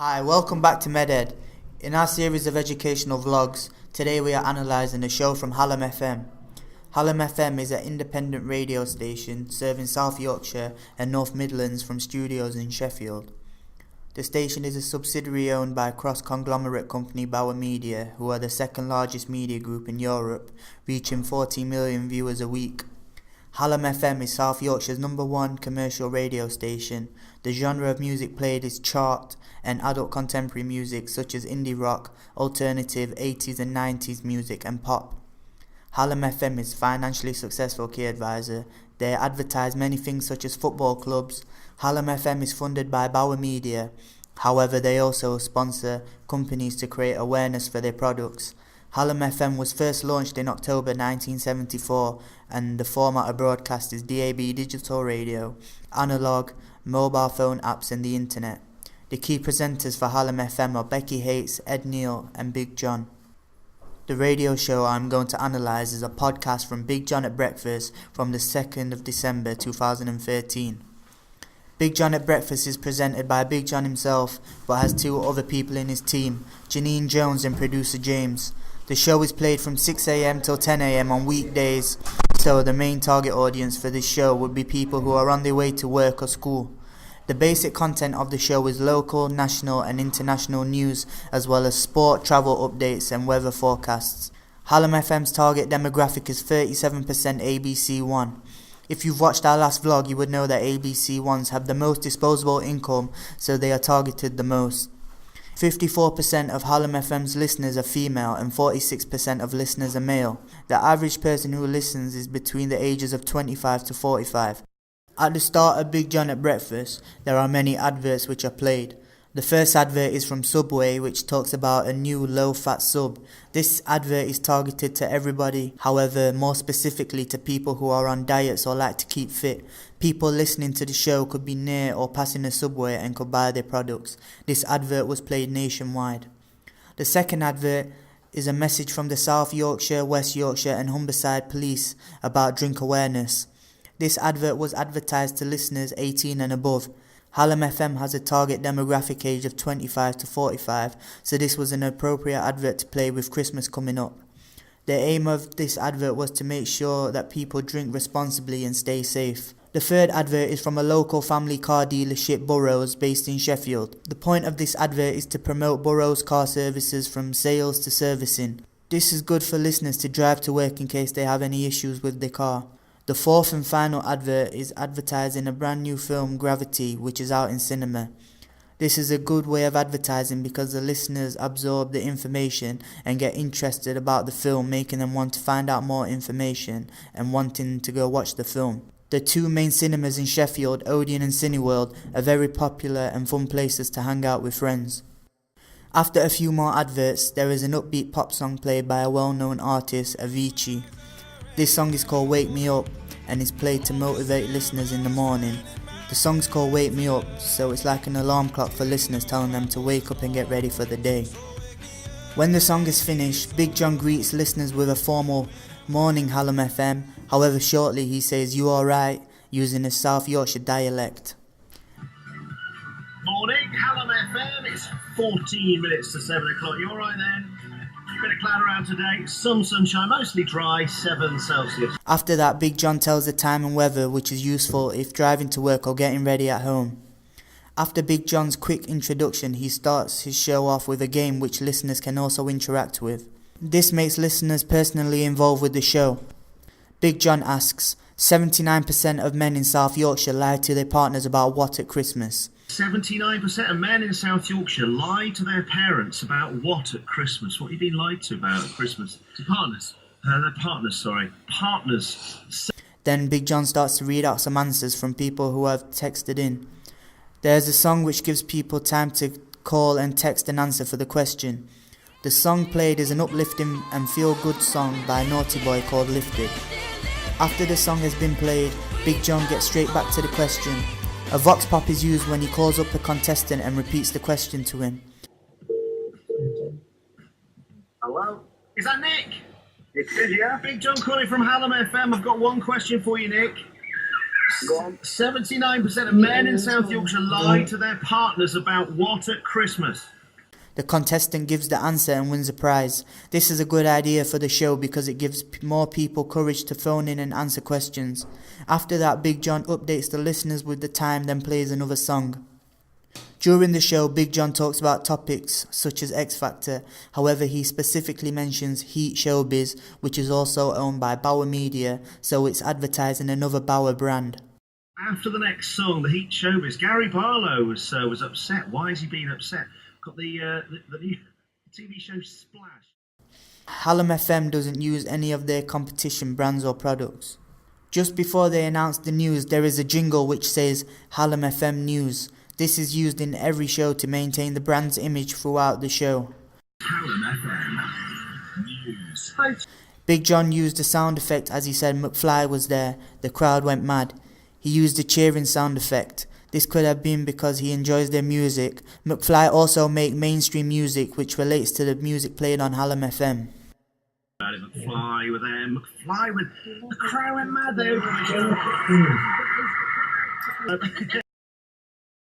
Hi, welcome back to MedEd. In our series of educational vlogs, today we are analysing a show from Hallam FM. Hallam FM is an independent radio station serving South Yorkshire and North Midlands from studios in Sheffield. The station is a subsidiary owned by cross-conglomerate company Bauer Media, who are the second largest media group in Europe, reaching 40 million viewers a week. Hallam FM is South Yorkshire's #1 commercial radio station. The genre of music played is chart and adult contemporary music such as indie rock, alternative, 80s and 90s music and pop. Hallam FM is financially successful key advisor. They advertise many things such as football clubs. Hallam FM is funded by Bauer Media. However, they also sponsor companies to create awareness for their products. Hallam FM was first launched in October 1974 and the format of broadcast is DAB digital radio, analog, mobile phone apps and the internet. The key presenters for Hallam FM are Becky Hates, Ed Neal and Big John. The radio show I'm going to analyse is a podcast from Big John at Breakfast from the 2nd of December 2013. Big John at Breakfast is presented by Big John himself but has two other people in his team, Janine Jones and producer James. The show is played from 6 a.m. till 10 a.m. on weekdays, so the main target audience for this show would be people who are on their way to work or school. The basic content of the show is local, national and international news as well as sport, travel updates and weather forecasts. Hallam FM's target demographic is 37% ABC1. If you've watched our last vlog, you would know that ABC1s have the most disposable income, so they are targeted the most. 54% of Hallam FM's listeners are female and 46% of listeners are male. The average person who listens is between the ages of 25 to 45. At the start of Big John at Breakfast, there are many adverts which are played. The first advert is from Subway, which talks about a new low-fat sub. This advert is targeted to everybody, however, more specifically to people who are on diets or like to keep fit. People listening to the show could be near or passing a Subway and could buy their products. This advert was played nationwide. The second advert is a message from the South Yorkshire, West Yorkshire and Humberside Police about drink awareness. This advert was advertised to listeners 18 and above. Hallam FM has a target demographic age of 25 to 45, so this was an appropriate advert to play with Christmas coming up. The aim of this advert was to make sure that people drink responsibly and stay safe. The third advert is from a local family car dealership, Burrows, based in Sheffield. The point of this advert is to promote Burrows car services from sales to servicing. This is good for listeners to drive to work in case they have any issues with their car. The fourth and final advert is advertising a brand new film, Gravity, which is out in cinema. This is a good way of advertising because the listeners absorb the information and get interested about the film, making them want to find out more information and wanting to go watch the film. The two main cinemas in Sheffield, Odeon and Cineworld, are very popular and fun places to hang out with friends. After a few more adverts, there is an upbeat pop song played by a well-known artist, Avicii. This song is called Wake Me Up and is played to motivate listeners in the morning. The song's called Wake Me Up, so it's like an alarm clock for listeners telling them to wake up and get ready for the day. When the song is finished, Big John greets listeners with a formal "Morning Hallam FM", however shortly he says "You alright" using a South Yorkshire dialect. Morning, Hallam FM, it's 14 minutes to 7 o'clock, you alright then? Bit of cloud around today, some sunshine, mostly dry, 7 Celsius. After that, Big John tells the time and weather, which is useful if driving to work or getting ready at home. After Big John's quick introduction, he starts his show off with a game which listeners can also interact with. This makes listeners personally involved with the show. Big John asks, 79% of men in South Yorkshire lie to their partners about what at Christmas? 79% of men in South Yorkshire lie to their parents about what at Christmas? What have you been lied to about at Christmas? To partners. Their partners, sorry. Partners. Then Big John starts to read out some answers from people who have texted in. There's a song which gives people time to call and text an answer for the question. The song played is an uplifting and feel-good song by Naughty Boy called Lifted. After the song has been played, Big John gets straight back to the question. A vox pop is used when he calls up a contestant and repeats the question to him. Hello? Is that Nick? It is, yeah. Big John calling from Hallam FM. I've got one question for you, Nick. 79% of men in South Yorkshire lie to their partners about what at Christmas? The contestant gives the answer and wins a prize. This is a good idea for the show because it gives more people courage to phone in and answer questions. After that, Big John updates the listeners with the time, then plays another song. During the show, Big John talks about topics such as X Factor. However, he specifically mentions Heat Showbiz, which is also owned by Bauer Media, so it's advertising another Bauer brand. After the next song, the Heat Showbiz, Gary Barlow was upset. Why has he been upset? Got the new TV show Splash. Hallam FM doesn't use any of their competition brands or products. Just before they announce the news, there is a jingle which says Hallam FM News. This is used in every show to maintain the brand's image throughout the show. Hallam FM News. Big John used a sound effect as he said McFly was there. The crowd went mad. He used a cheering sound effect. This could have been because he enjoys their music. McFly also make mainstream music which relates to the music played on Hallam FM. McFly were there. McFly with the crowd went mad there.